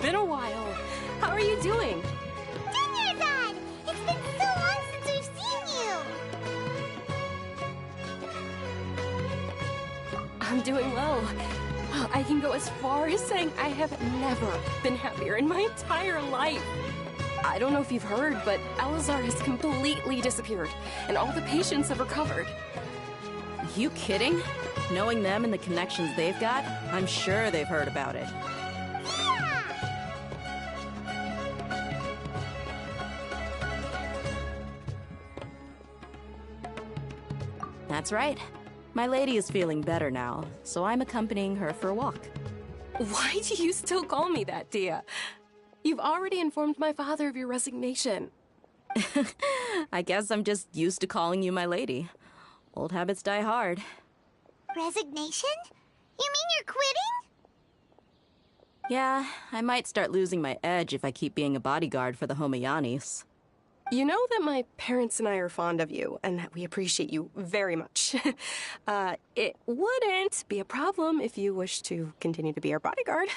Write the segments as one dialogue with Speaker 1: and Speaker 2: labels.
Speaker 1: been a while. How are you doing?
Speaker 2: Dunyarzad! It's been so long since we've seen you!
Speaker 1: I'm doing well. I can go as far as saying I have never been happier in my entire life. I don't know if you've heard, but Elazar has completely disappeared, and all the patients have recovered.
Speaker 3: You kidding? Knowing them and the connections they've got, I'm sure they've heard about it.
Speaker 2: Yeah!
Speaker 3: That's right. My lady is feeling better now, so I'm accompanying her for a walk.
Speaker 1: Why do you still call me that, Dia? You've already informed my father of your resignation.
Speaker 3: I guess I'm just used to calling you my lady. Old habits die hard.
Speaker 2: Resignation? You mean you're quitting?
Speaker 3: Yeah, I might start losing my edge if I keep being a bodyguard for the Homayanis.
Speaker 1: You know that my parents and I are fond of you, and that we appreciate you very much. It wouldn't be a problem if you wish to continue to be our bodyguard.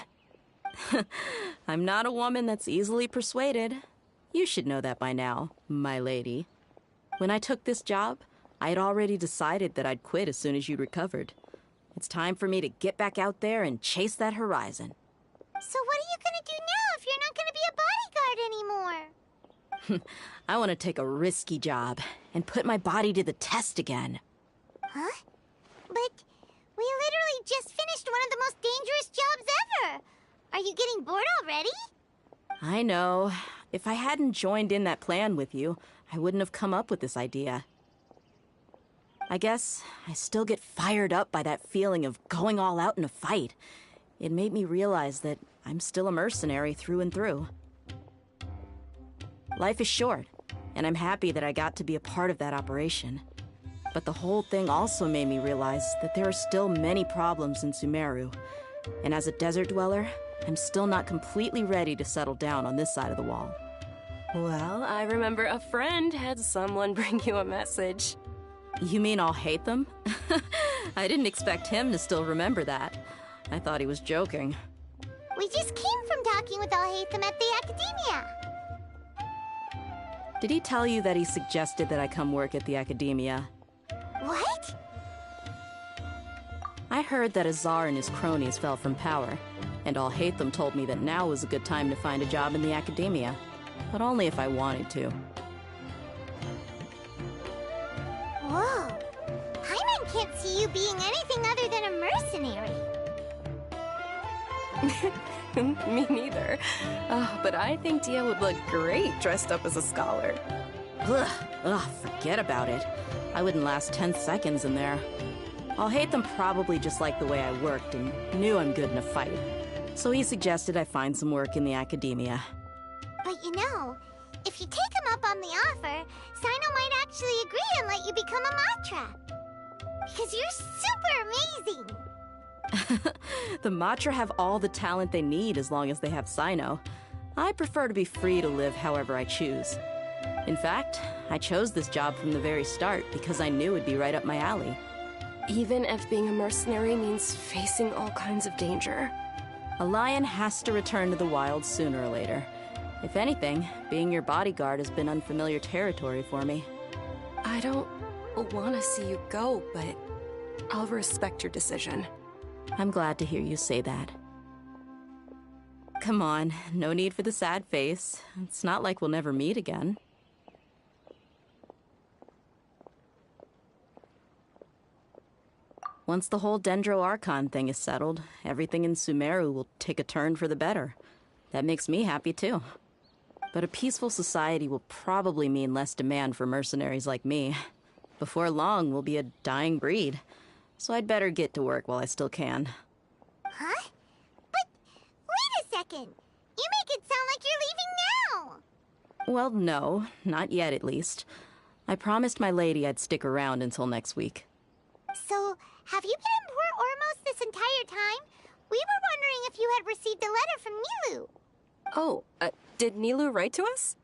Speaker 3: I'm not a woman that's easily persuaded. You should know that by now, my lady. When I took this job, I had already decided that I'd quit as soon as you'd recovered. It's time for me to get back out there and chase that horizon.
Speaker 2: So what are you gonna do now if you're not gonna be a bodyguard anymore?
Speaker 3: I want to take a risky job and put my body to the test again.
Speaker 2: Huh? But we literally just finished one of the most dangerous jobs ever! Are you getting bored already?
Speaker 3: I know. If I hadn't joined in that plan with you, I wouldn't have come up with this idea. I guess I still get fired up by that feeling of going all out in a fight. It made me realize that I'm still a mercenary through and through. Life is short, and I'm happy that I got to be a part of that operation. But the whole thing also made me realize that there are still many problems in Sumeru. And as a desert dweller, I'm still not completely ready to settle down on this side of the wall.
Speaker 1: Well, I remember a friend had someone bring you a message.
Speaker 3: You mean I'll hate them? I didn't expect him to still remember that. I thought he was joking.
Speaker 2: We just came from talking with Alhaitham at the Academia.
Speaker 3: Did he tell you that he suggested that I come work at the Academia?
Speaker 2: What?
Speaker 3: I heard that Azar and his cronies fell from power, and Alhaitham told me that now was a good time to find a job in the Academia, but only if I wanted to.
Speaker 2: Whoa. Hyman can't see you being anything other than a mercenary.
Speaker 1: Me neither. Oh, but I think Dia would look great dressed up as a scholar.
Speaker 3: Ugh, forget about it. I wouldn't last 10 seconds in there. Alhaitham probably just liked the way I worked and knew I'm good in a fight. So he suggested I find some work in the Academia.
Speaker 2: But you know, if you take him up on the offer, Sino might actually agree and let you become a Matra. Because you're super amazing!
Speaker 3: The Matra have all the talent they need as long as they have Sino. I prefer to be free to live however I choose. In fact, I chose this job from the very start because I knew it'd be right up my alley.
Speaker 1: Even if being a mercenary means facing all kinds of danger.
Speaker 3: A lion has to return to the wild sooner or later. If anything, being your bodyguard has been unfamiliar territory for me.
Speaker 1: I don't want to see you go, but I'll respect your decision.
Speaker 3: I'm glad to hear you say that. Come on, no need for the sad face. It's not like we'll never meet again. Once the whole Dendro Archon thing is settled, everything in Sumeru will take a turn for the better. That makes me happy too. But a peaceful society will probably mean less demand for mercenaries like me. Before long, we'll be a dying breed. So I'd better get to work while I still can.
Speaker 2: Huh? But wait a second! You make it sound like you're leaving now!
Speaker 3: Well, no, not yet at least. I promised my lady I'd stick around until next week.
Speaker 2: So, have you been in Port Ormos this entire time? We were wondering if you had received a letter from Nilu.
Speaker 1: Oh, did Nilu write to us?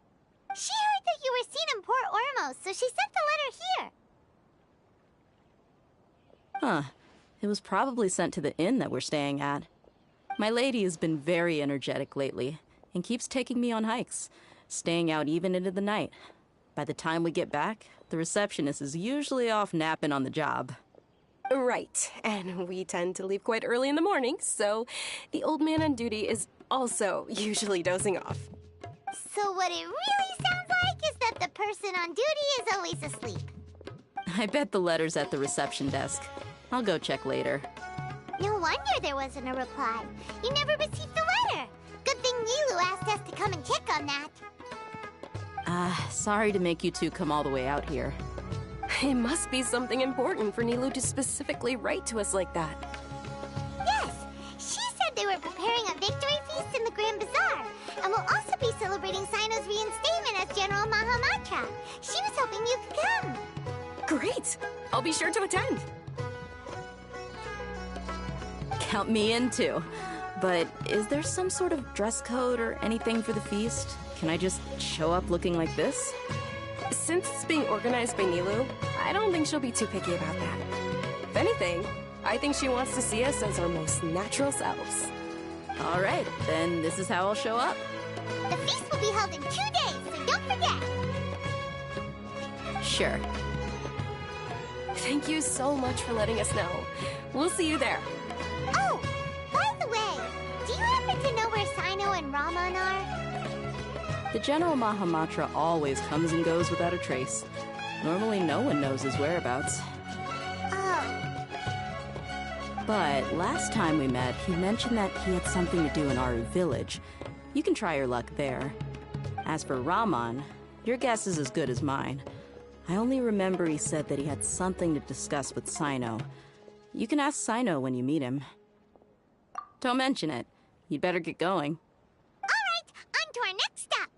Speaker 2: She heard that you were seen in Port Ormos, so she sent the letter here.
Speaker 3: Huh. It was probably sent to the inn that we're staying at. My lady has been very energetic lately and keeps taking me on hikes, staying out even into the night. By the time we get back, the receptionist is usually off napping on the job.
Speaker 1: Right, and we tend to leave quite early in the morning, so the old man on duty is also usually dozing off.
Speaker 2: So what it really sounds like is that the person on duty is always asleep.
Speaker 3: I bet the letter's at the reception desk. I'll go check later.
Speaker 2: No wonder there wasn't a reply. You never received the letter. Good thing Nilu asked us to come and check on that.
Speaker 3: Sorry to make you two come all the way out here.
Speaker 1: It must be something important for Nilu to specifically write to us like that.
Speaker 2: Yes, she said they were preparing a victory feast in the Grand Bazaar, and will also be celebrating Sino's reinstatement as General Mahamatra. She was hoping you could come.
Speaker 1: Great! I'll be sure to attend.
Speaker 3: Count me in too. But is there some sort of dress code or anything for the feast? Can I just show up looking like this?
Speaker 1: Since it's being organized by Nilu, I don't think she'll be too picky about that. If anything, I think she wants to see us as our most natural selves.
Speaker 3: All right, then this is how I'll show up.
Speaker 2: The feast will be held in 2 days, so don't forget.
Speaker 3: Sure.
Speaker 1: Thank you so much for letting us know. We'll see you there.
Speaker 2: Oh, by the way, do you happen to know where Sino and Raman are?
Speaker 3: The General Mahamatra always comes and goes without a trace. Normally no one knows his whereabouts.
Speaker 2: Oh.
Speaker 3: But last time we met, he mentioned that he had something to do in Aru Village. You can try your luck there. As for Raman, your guess is as good as mine. I only remember he said that he had something to discuss with Sino. You can ask Sino when you meet him. Don't mention it. You'd better get going.
Speaker 2: All right, on to our next stop.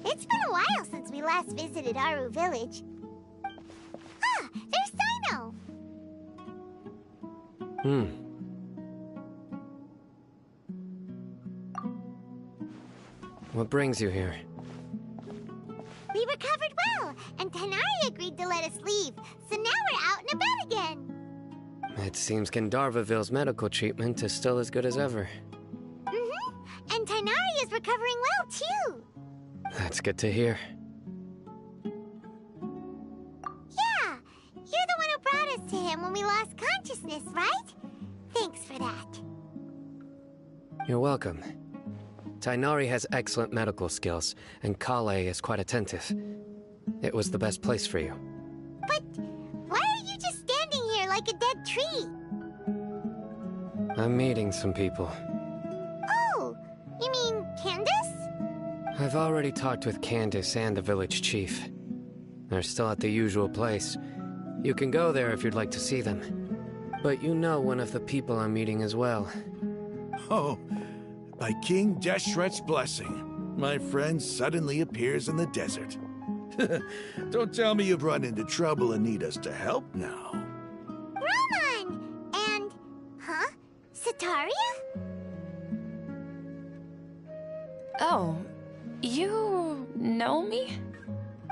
Speaker 2: It's been a while since we last visited Aru Village. Ah,
Speaker 4: What brings you here?
Speaker 2: We recovered well, and Tighnari agreed to let us leave, so now we're out and about again.
Speaker 4: It seems Gandharvaville's medical treatment is still as good as ever.
Speaker 2: And Tighnari is recovering well, too.
Speaker 4: That's good to hear.
Speaker 2: Yeah, you're the one who brought us to him when we lost consciousness, right? Thanks for that.
Speaker 4: You're welcome. Tighnari has excellent medical skills, and Kale is quite attentive. It was the best place for you.
Speaker 2: But why are you just standing here like a dead tree?
Speaker 4: I'm meeting some people.
Speaker 2: Oh, you mean Candace?
Speaker 4: I've already talked with Candace and the village chief. They're still at the usual place. You can go there if you'd like to see them. But you know one of the people I'm meeting as well.
Speaker 5: Oh, by King Deshret's blessing, my friend suddenly appears in the desert. Don't tell me you've run into trouble and need us to help now.
Speaker 2: Roman! And... huh? Setaria?
Speaker 1: Oh, you know me?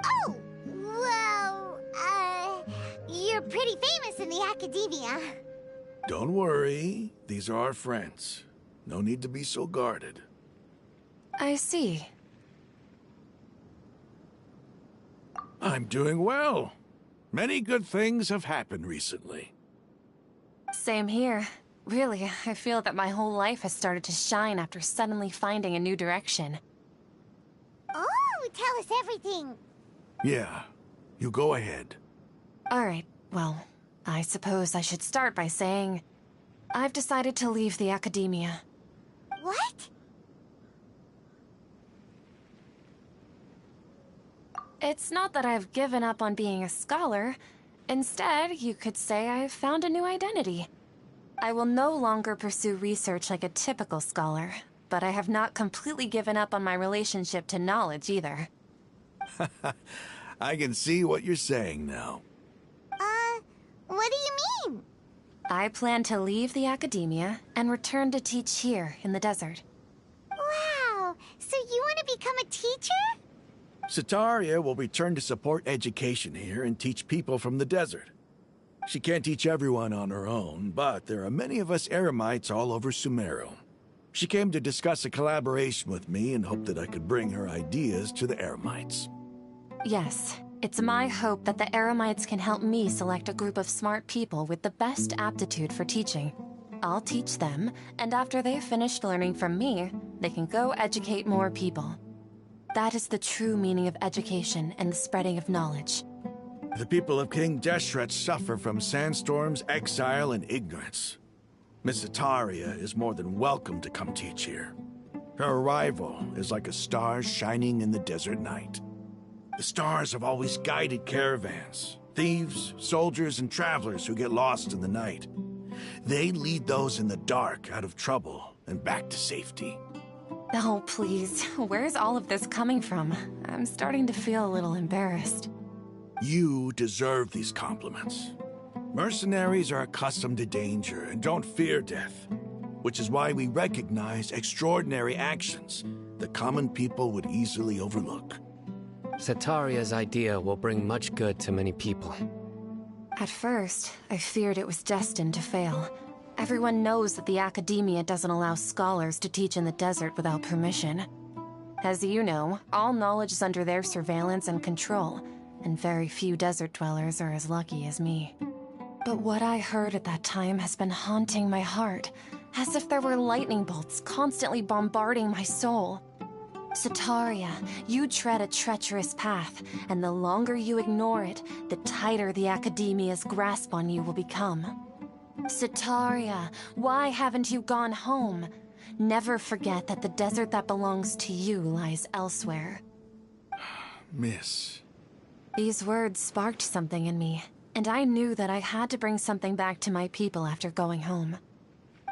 Speaker 2: Oh, well, you're pretty famous in the academia.
Speaker 5: Don't worry, these are our friends. No need to be so guarded.
Speaker 1: I see.
Speaker 5: I'm doing well. Many good things have happened recently.
Speaker 1: Same here. Really, I feel that my whole life has started to shine after suddenly finding a new direction.
Speaker 2: Oh, tell us everything.
Speaker 5: Yeah, you go ahead.
Speaker 1: Alright, well, I suppose I should start by saying I've decided to leave the academia.
Speaker 2: What?
Speaker 1: It's not that I've given up on being a scholar. Instead, you could say I've found a new identity. I will no longer pursue research like a typical scholar, but I have not completely given up on my relationship to knowledge either.
Speaker 5: I can see what you're saying now.
Speaker 2: What do you mean?
Speaker 1: I plan to leave the academia and return to teach here in the desert.
Speaker 2: Wow, so you want to become a teacher?
Speaker 5: Setaria will return to support education here and teach people from the desert. She can't teach everyone on her own, but there are many of us Eremites all over Sumeru. She came to discuss a collaboration with me and hoped that I could bring her ideas to the Eremites.
Speaker 1: Yes, it's my hope that the Eremites can help me select a group of smart people with the best aptitude for teaching. I'll teach them, and after they've finished learning from me, they can go educate more people. That is the true meaning of education and the spreading of knowledge.
Speaker 5: The people of King Deshret suffer from sandstorms, exile, and ignorance. Miss Setaria is more than welcome to come teach here. Her arrival is like a star shining in the desert night. The stars have always guided caravans, thieves, soldiers, and travelers who get lost in the night. They lead those in the dark out of trouble and back to safety.
Speaker 1: Oh, please. Where's all of this coming from? I'm starting to feel a little embarrassed.
Speaker 5: You deserve these compliments. Mercenaries are accustomed to danger and don't fear death, which is why we recognize extraordinary actions that common people would easily overlook.
Speaker 4: Setaria's idea will bring much good to many people.
Speaker 1: At first, I feared it was destined to fail. Everyone knows that the academia doesn't allow scholars to teach in the desert without permission. As you know, all knowledge is under their surveillance and control, and very few desert dwellers are as lucky as me. But what I heard at that time has been haunting my heart, as if there were lightning bolts constantly bombarding my soul. Setaria, you tread a treacherous path, and the longer you ignore it, the tighter the academia's grasp on you will become. Setaria, why haven't you gone home? Never forget that the desert that belongs to you lies elsewhere.
Speaker 5: Miss.
Speaker 1: These words sparked something in me, and I knew that I had to bring something back to my people after going home.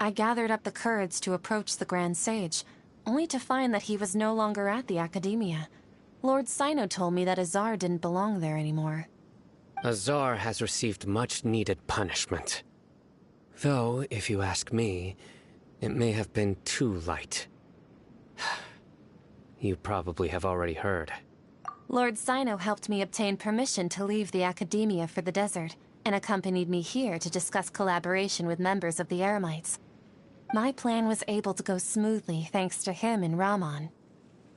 Speaker 1: I gathered up the courage to approach the Grand Sage, only to find that he was no longer at the academia. Lord Cyno told me that Azar didn't belong there anymore.
Speaker 4: Azar has received much-needed punishment. Though, if you ask me, it may have been too light. You probably have already heard.
Speaker 6: Lord Sino helped me obtain permission to leave the Academia for the desert, and accompanied me here to discuss collaboration with members of the Eremites. My plan was able to go smoothly thanks to him and Rahman.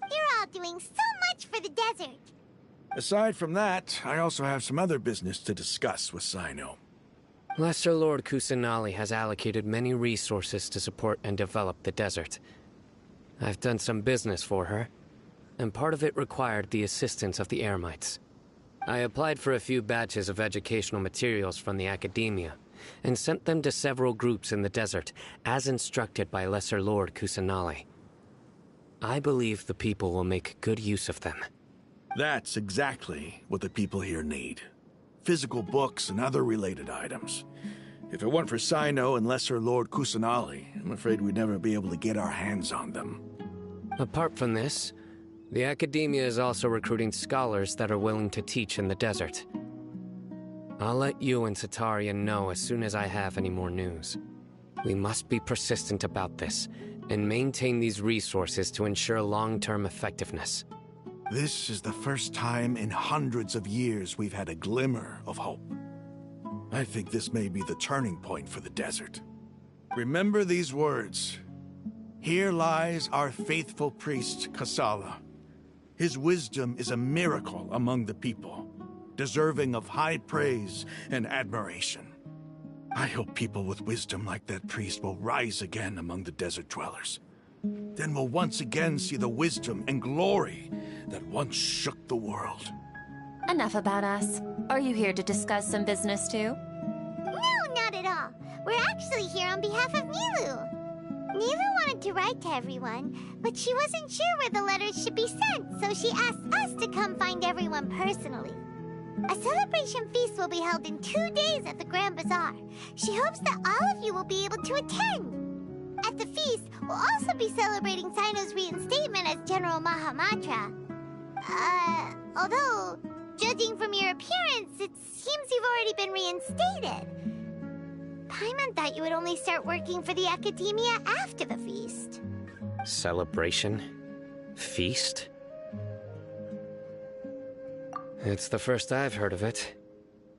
Speaker 2: You're all doing so much for the desert.
Speaker 5: Aside from that, I also have some other business to discuss with Sino.
Speaker 4: Lesser Lord Kusanali has allocated many resources to support and develop the desert. I've done some business for her, and part of it required the assistance of the Eremites. I applied for a few batches of educational materials from the Academia, and sent them to several groups in the desert, as instructed by Lesser Lord Kusanali. I believe the people will make good use of them.
Speaker 5: That's exactly what the people here need. Physical books and other related items. If it weren't for Sino and Lesser Lord Kusanali, I'm afraid we'd never be able to get our hands on them.
Speaker 4: Apart from this, the Academia is also recruiting scholars that are willing to teach in the desert. I'll let you and Setaria know as soon as I have any more news. We must be persistent about this, and maintain these resources to ensure long-term effectiveness.
Speaker 5: This is the first time in hundreds of years we've had a glimmer of hope. I think this may be the turning point for the desert. Remember these words. Here lies our faithful priest, Kasala. His wisdom is a miracle among the people, deserving of high praise and admiration. I hope people with wisdom like that priest will rise again among the desert dwellers. Then we'll once again see the wisdom and glory that once shook the world.
Speaker 6: Enough about us. Are you here to discuss some business too?
Speaker 2: No, not at all. We're actually here on behalf of Nilou. Nilou wanted to write to everyone, but she wasn't sure where the letters should be sent, so she asked us to come find everyone personally. A celebration feast will be held in 2 days at the Grand Bazaar. She hopes that all of you will be able to attend. At the feast, we'll also be celebrating Sino's reinstatement as General Mahamatra. Although, judging from your appearance, it seems you've already been reinstated. Paimon thought you would only start working for the Academia after the feast.
Speaker 4: Celebration? Feast? It's the first I've heard of it.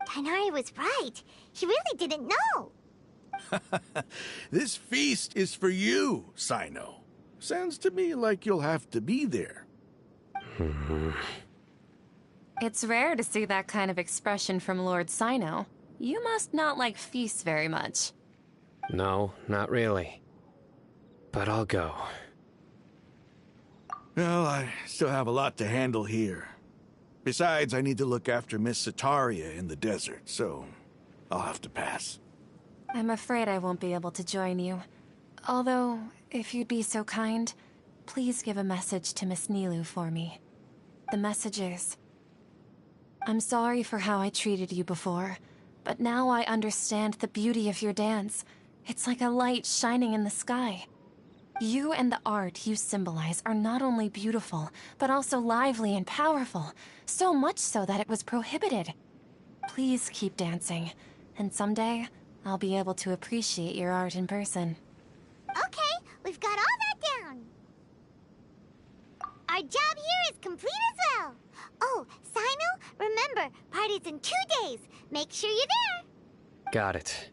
Speaker 2: Tighnari was right. He really didn't know.
Speaker 5: This feast is for you, Sino. Sounds to me like you'll have to be there.
Speaker 6: It's rare to see that kind of expression from Lord Sino. You must not like feasts very much.
Speaker 4: No, not really. But I'll go.
Speaker 5: Well, I still have a lot to handle here. Besides, I need to look after Miss Setaria in the desert, so I'll have to pass.
Speaker 6: I'm afraid I won't be able to join you. Although, if you'd be so kind, please give a message to Miss Nilou for me. The message is, I'm sorry for how I treated you before, but now I understand the beauty of your dance. It's like a light shining in the sky. You and the art you symbolize are not only beautiful, but also lively and powerful, so much so that it was prohibited. Please keep dancing, and someday, I'll be able to appreciate your art in person.
Speaker 2: Okay, we've got all that down. Our job here is complete as well. Oh, Sino, remember, party's in 2 days. Make sure you're there.
Speaker 4: Got it.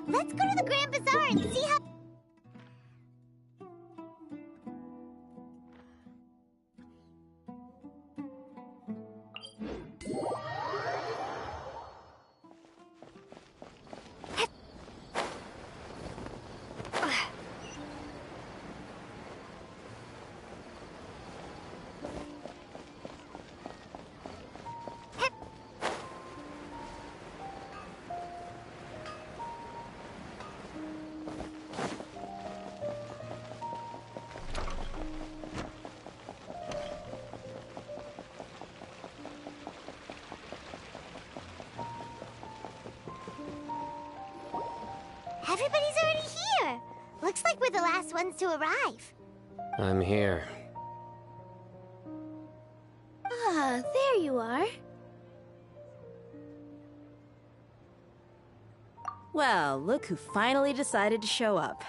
Speaker 2: Let's go to the Grand Bazaar and see how... Everybody's already here. Looks like we're the last ones to arrive.
Speaker 4: I'm here.
Speaker 2: Ah, there you are.
Speaker 3: Well, look who finally decided to show up.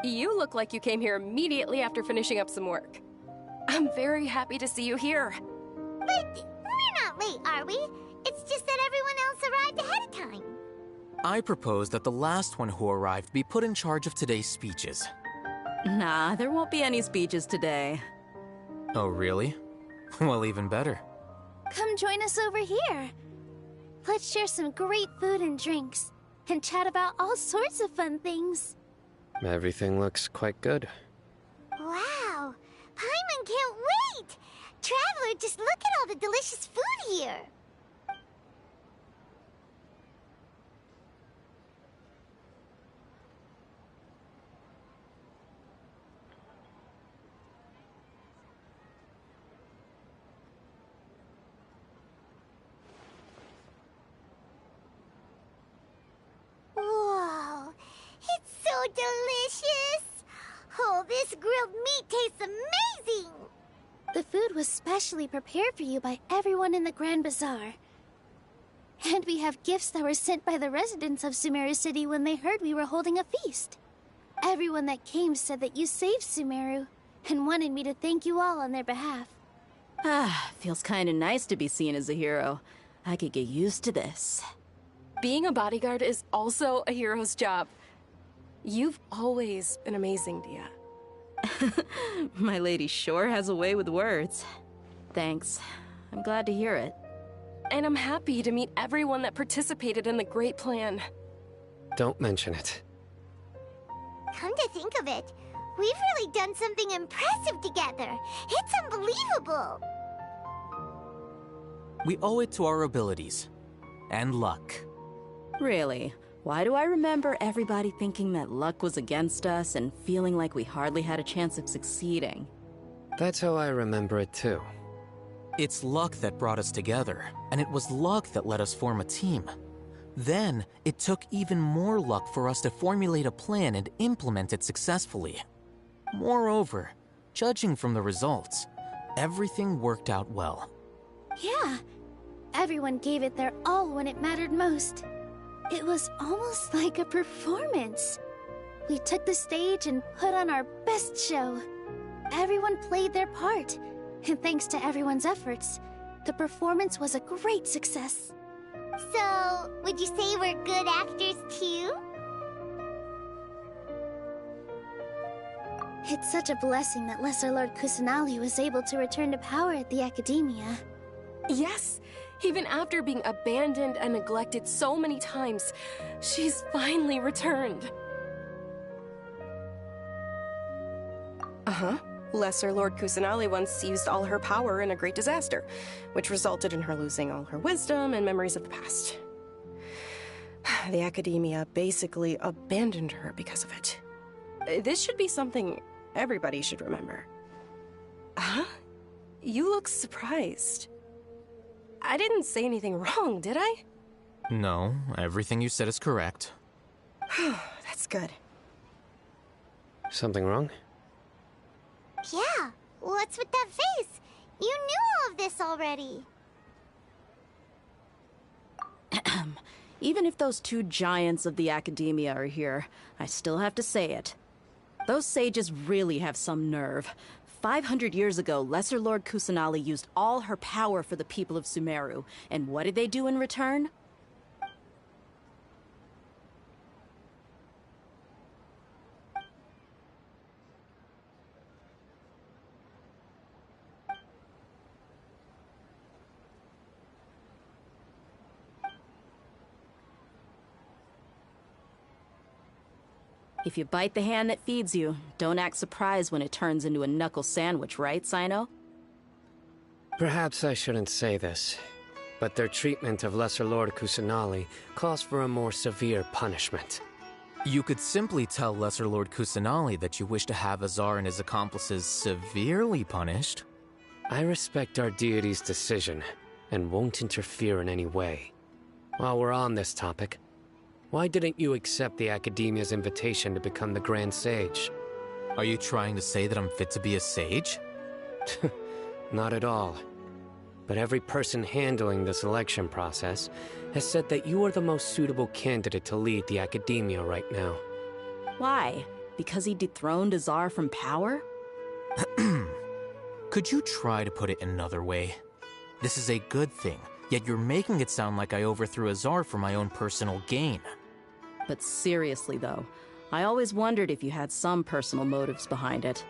Speaker 1: You look like you came here immediately after finishing up some work. I'm very happy to see you here.
Speaker 2: But we're not late, are we? It's just that everyone else arrived ahead of time.
Speaker 7: I propose that the last one who arrived be put in charge of today's speeches.
Speaker 3: Nah, there won't be any speeches today.
Speaker 7: Oh, really? Well, even better.
Speaker 2: Come join us over here. Let's share some great food and drinks, and chat about all sorts of fun things.
Speaker 4: Everything looks quite good.
Speaker 2: Wow! Paimon can't wait! Traveler, just look at all the delicious food here! Whoa! It's so delicious! Oh, this grilled meat tastes amazing! The food was specially prepared for you by everyone in the Grand Bazaar. And we have gifts that were sent by the residents of Sumeru City when they heard we were holding a feast. Everyone that came said that you saved Sumeru, and wanted me to thank you all on their behalf.
Speaker 3: Ah, feels kinda nice to be seen as a hero. I could get used to this.
Speaker 1: Being a bodyguard is also a hero's job. You've always been amazing, Dia.
Speaker 3: My lady sure has a way with words. Thanks. I'm glad to hear it.
Speaker 1: And I'm happy to meet everyone that participated in the great plan.
Speaker 4: Don't mention it.
Speaker 2: Come to think of it, we've really done something impressive together. It's unbelievable.
Speaker 7: We owe it to our abilities. And luck.
Speaker 3: Really? Why do I remember everybody thinking that luck was against us and feeling like we hardly had a chance of succeeding?
Speaker 4: That's how I remember it too.
Speaker 7: It's luck that brought us together, and it was luck that let us form a team. Then, it took even more luck for us to formulate a plan and implement it successfully. Moreover, judging from the results, everything worked out well.
Speaker 2: Yeah, everyone gave it their all when it mattered most. It was almost like a performance. We took the stage and put on our best show. Everyone played their part, and thanks to everyone's efforts, the performance was a great success. So, would you say we're good actors too? It's such a blessing that Lesser Lord Kusanali was able to return to power at the Academia.
Speaker 1: Yes, even after being abandoned and neglected so many times, she's finally returned. Uh-huh. Lesser Lord Kusanali once seized all her power in a great disaster, which resulted in her losing all her wisdom and memories of the past. The Academia basically abandoned her because of it. This should be something everybody should remember. Huh? You look surprised. I didn't say anything wrong, did I?
Speaker 7: No, everything you said is correct.
Speaker 1: That's good.
Speaker 4: Something wrong?
Speaker 2: Yeah, what's with that face? You knew all of this already.
Speaker 3: Even if those two giants of the Academia are here, I still have to say it. Those sages really have some nerve. 500 years ago, Lesser Lord Kusanali used all her power for the people of Sumeru, and what did they do in return? If you bite the hand that feeds you, don't act surprised when it turns into a knuckle sandwich, right, Sino?
Speaker 4: Perhaps I shouldn't say this, but their treatment of Lesser Lord Kusanali calls for a more severe punishment.
Speaker 7: You could simply tell Lesser Lord Kusanali that you wish to have Azar and his accomplices severely punished.
Speaker 4: I respect our deity's decision, and won't interfere in any way. While we're on this topic, why didn't you accept the Academia's invitation to become the Grand Sage?
Speaker 7: Are you trying to say that I'm fit to be a sage?
Speaker 4: Not at all. But every person handling the selection process has said that you are the most suitable candidate to lead the Academia right now.
Speaker 3: Why? Because he dethroned Azar from power?
Speaker 7: Could you try to put it another way? This is a good thing, yet you're making it sound like I overthrew Azar for my own personal gain.
Speaker 3: But seriously, though, I always wondered if you had some personal motives behind it.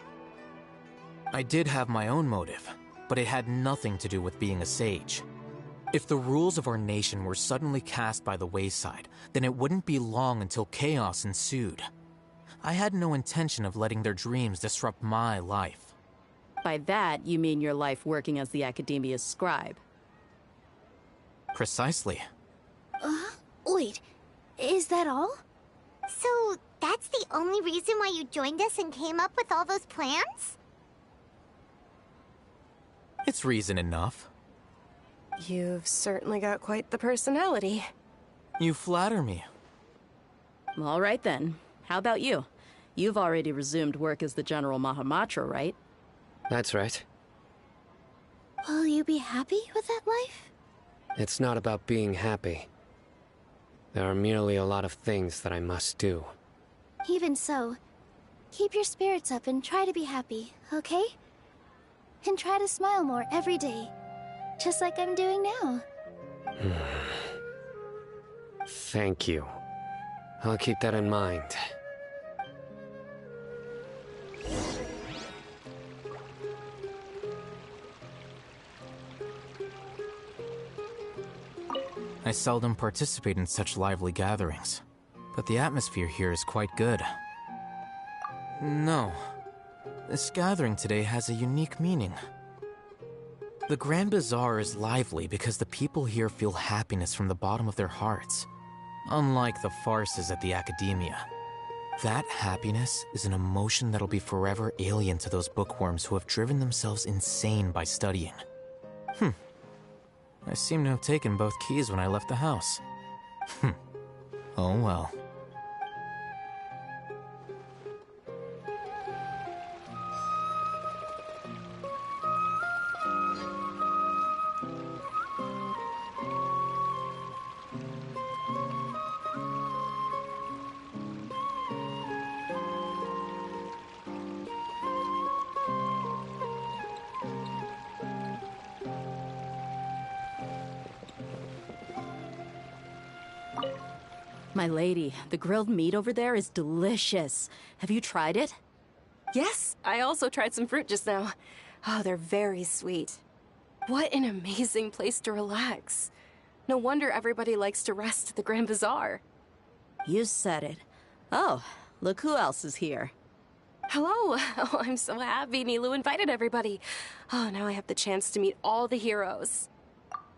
Speaker 7: I did have my own motive, but it had nothing to do with being a sage. If the rules of our nation were suddenly cast by the wayside, then it wouldn't be long until chaos ensued. I had no intention of letting their dreams disrupt my life.
Speaker 3: By that, you mean your life working as the Academia's scribe.
Speaker 7: Precisely.
Speaker 2: Wait, is that all? So, that's the only reason why you joined us and came up with all those plans?
Speaker 7: It's reason enough.
Speaker 1: You've certainly got quite the personality.
Speaker 7: You flatter me.
Speaker 3: All right then. How about you? You've already resumed work as the General Mahamatra, right?
Speaker 4: That's right.
Speaker 2: Will you be happy with that life?
Speaker 4: It's not about being happy. There are merely a lot of things that I must do.
Speaker 2: Even so, keep your spirits up and try to be happy, okay? And try to smile more every day, just like I'm doing now.
Speaker 4: Thank you. I'll keep that in mind.
Speaker 7: I seldom participate in such lively gatherings, but the atmosphere here is quite good. No. This gathering today has a unique meaning. The Grand Bazaar is lively because the people here feel happiness from the bottom of their hearts, unlike the farces at the Academia. That happiness is an emotion that'll be forever alien to those bookworms who have driven themselves insane by studying. I seem to have taken both keys when I left the house. Oh well.
Speaker 3: My lady, the grilled meat over there is delicious. Have you tried it?
Speaker 1: Yes, I also tried some fruit just now. Oh, they're very sweet. What an amazing place to relax. No wonder everybody likes to rest at the Grand Bazaar.
Speaker 3: You said it. Oh, look who else is here.
Speaker 1: Hello. Oh, I'm so happy Nilou invited everybody. Oh, now I have the chance to meet all the heroes.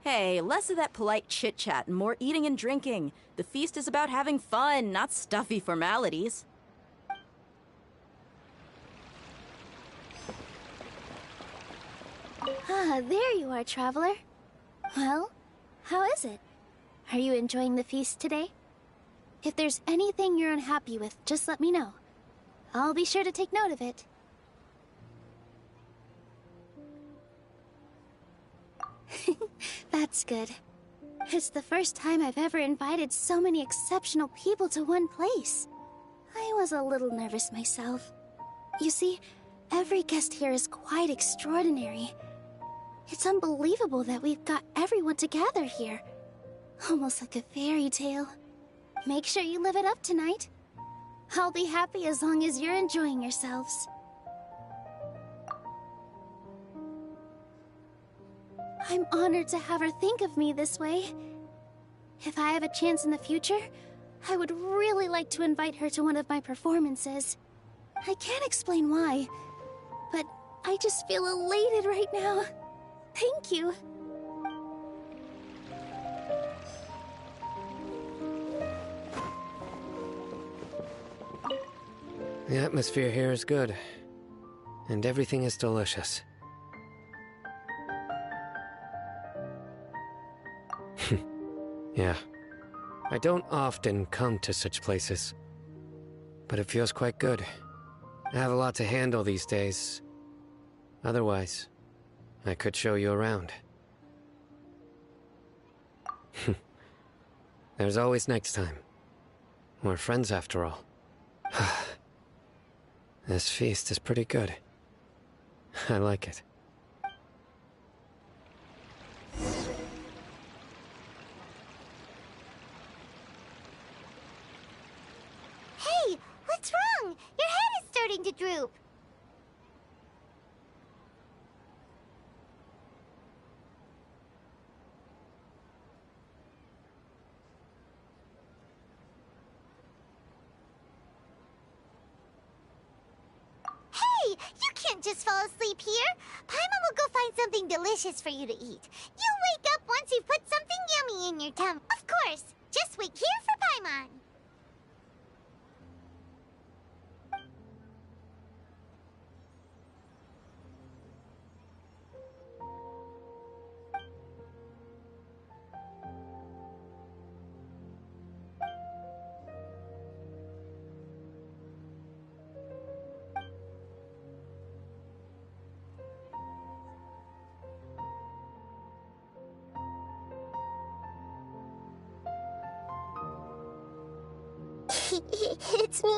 Speaker 3: Hey, less of that polite chit-chat and more eating and drinking. The feast is about having fun, not stuffy formalities.
Speaker 2: Ah, there you are, traveler. Well, how is it? Are you enjoying the feast today? If there's anything you're unhappy with, just let me know. I'll be sure to take note of it. That's good. It's the first time I've ever invited so many exceptional people to one place. I was a little nervous myself. You see, every guest here is quite extraordinary. It's unbelievable that we've got everyone together here. Almost like a fairy tale. Make sure you live it up tonight. I'll be happy as long as you're enjoying yourselves. I'm honored to have her think of me this way. If I have a chance in the future,
Speaker 8: I would really like to invite her to one of my performances. I can't explain why, but I just feel elated right now. Thank you.
Speaker 4: The atmosphere here is good, and everything is delicious. Yeah. I don't often come to such places, but it feels quite good. I have a lot to handle these days. Otherwise, I could show you around. There's always next time. We're friends after all. This feast is pretty good. I like it.
Speaker 2: Hey, what's wrong? Your head is starting to droop. Hey, you can't just fall asleep here. Paimon will go find something delicious for you to eat. You'll wake up once you've put something yummy in your tummy. Of course, just wait here for Paimon. It's me.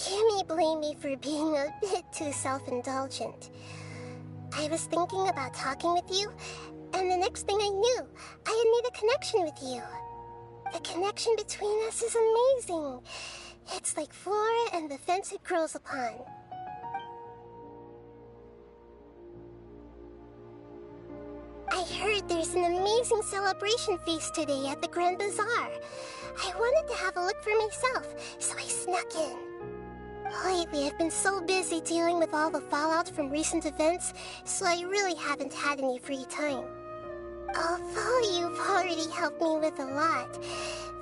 Speaker 2: You may blame me for being a bit too self-indulgent. I was thinking about talking with you, and the next thing I knew, I had made a connection with you. The connection between us is amazing. It's like flora and the fence it grows upon. I heard there's an amazing celebration feast today at the Grand Bazaar. I wanted to have a look for myself, so I snuck in. Lately, I've been so busy dealing with all the fallout from recent events, so I really haven't had any free time. Although you've already helped me with a lot,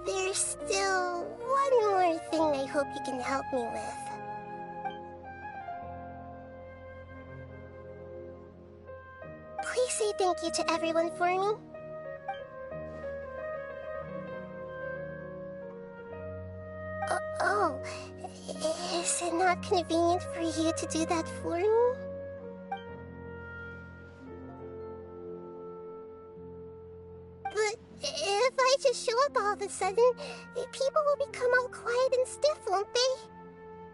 Speaker 2: there's still one more thing I hope you can help me with. Please say thank you to everyone for me. Oh, is it not convenient for you to do that for me? But if I just show up all of a sudden, people will become all quiet and stiff, won't they?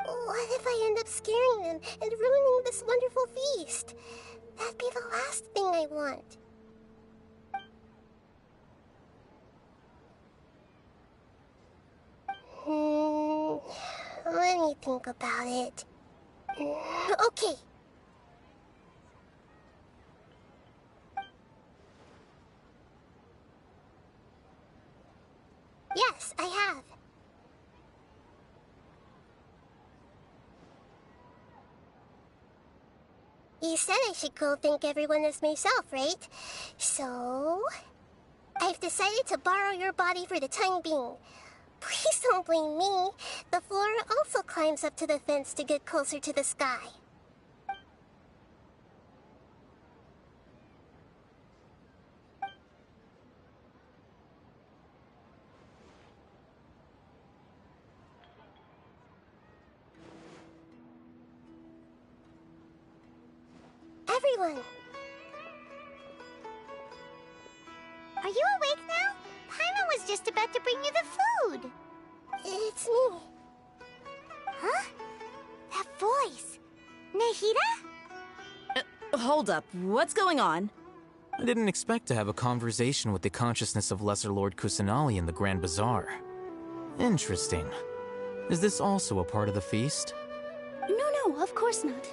Speaker 2: What if I end up scaring them and ruining this wonderful feast? That'd be the last thing I want. Let me think about it. Okay. Yes, I have. You said I should go thank everyone as myself, right? So, I've decided to borrow your body for the time being. Please don't blame me. The flora also climbs up to the fence to get closer to the sky. Everyone! Are you awake now? Paimon was just about to bring you the food. It's me. Huh? That voice. Nahida?
Speaker 3: Hold up. What's going on?
Speaker 7: I didn't expect to have a conversation with the consciousness of Lesser Lord Kusanali in the Grand Bazaar. Interesting. Is this also a part of the feast?
Speaker 8: No, of course not.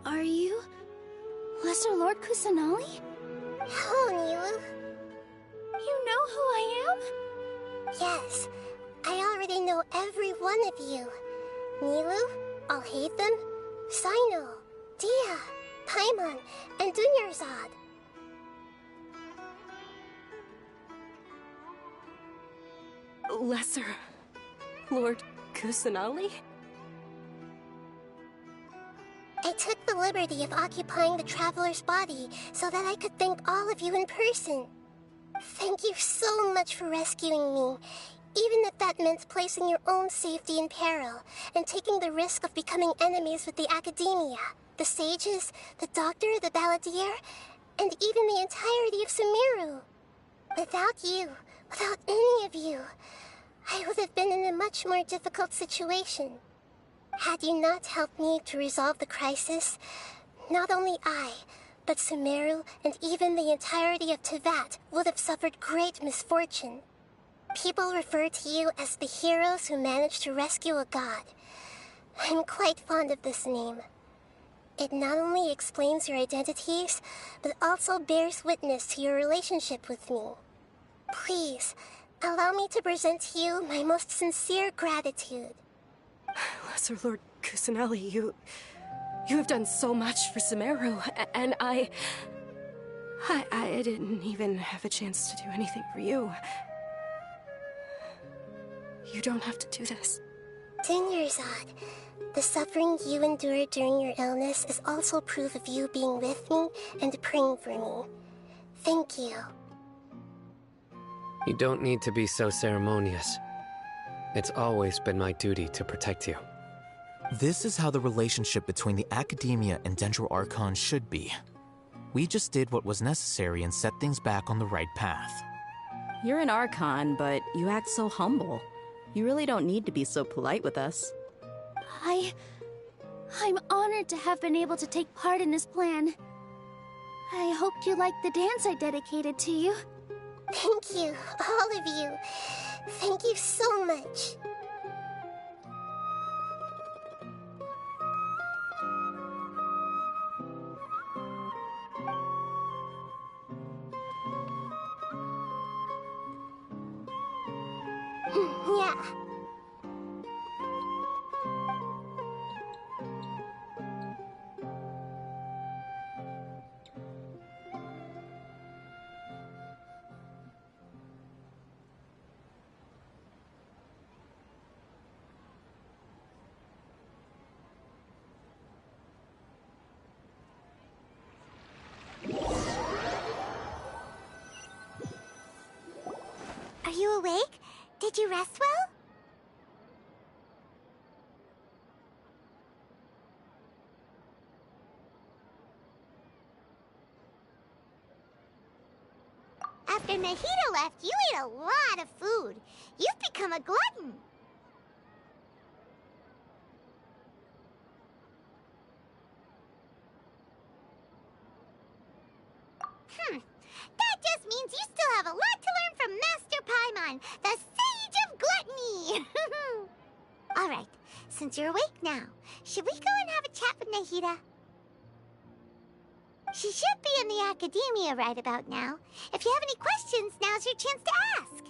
Speaker 8: Are you Lord Kusanali?
Speaker 2: Hello, Nilou.
Speaker 8: You know who I am?
Speaker 2: Yes, I already know every one of you. Nilou, Alhaitham, Cyno, Dia, Paimon, and Dunyarzad.
Speaker 1: Lesser Lord Kusanali?
Speaker 2: I took the liberty of occupying the Traveler's body so that I could thank all of you in person. Thank you so much for rescuing me, even if that meant placing your own safety in peril and taking the risk of becoming enemies with the Academia, the Sages, the Doctor, the Balladeer, and even the entirety of Sumeru. Without you, without any of you, I would have been in a much more difficult situation. Had you not helped me to resolve the crisis, not only I, but Sumeru and even the entirety of Teyvat would have suffered great misfortune. People refer to you as the heroes who managed to rescue a god. I'm quite fond of this name. It not only explains your identities, but also bears witness to your relationship with me. Please, allow me to present to you my most sincere gratitude.
Speaker 1: Lesser Lord Kusanali, you have done so much for Sumeru, and I didn't even have a chance to do anything for you. You don't have to do this.
Speaker 2: Dunyarzad, the suffering you endured during your illness is also proof of you being with me and praying for me. Thank you.
Speaker 4: You don't need to be so ceremonious. It's always been my duty to protect you.
Speaker 7: This is how the relationship between the Academia and Dendro Archon should be. We just did what was necessary and set things back on the right path.
Speaker 3: You're an Archon, but you act so humble. You really don't need to be so polite with us.
Speaker 8: I'm honored to have been able to take part in this plan. I hoped you liked the dance I dedicated to you.
Speaker 2: Thank you, all of you. Thank you so much. Yeah. Are you awake? Did you rest well? After Nahida left, you ate a lot of food. You've become a glutton. That just means you still have a lot to learn from Master Paimon, the Sage of Gluttony! Alright, since you're awake now, should we go and have a chat with Nahida? She should be in the Academia right about now. If you have any questions, now's your chance to ask.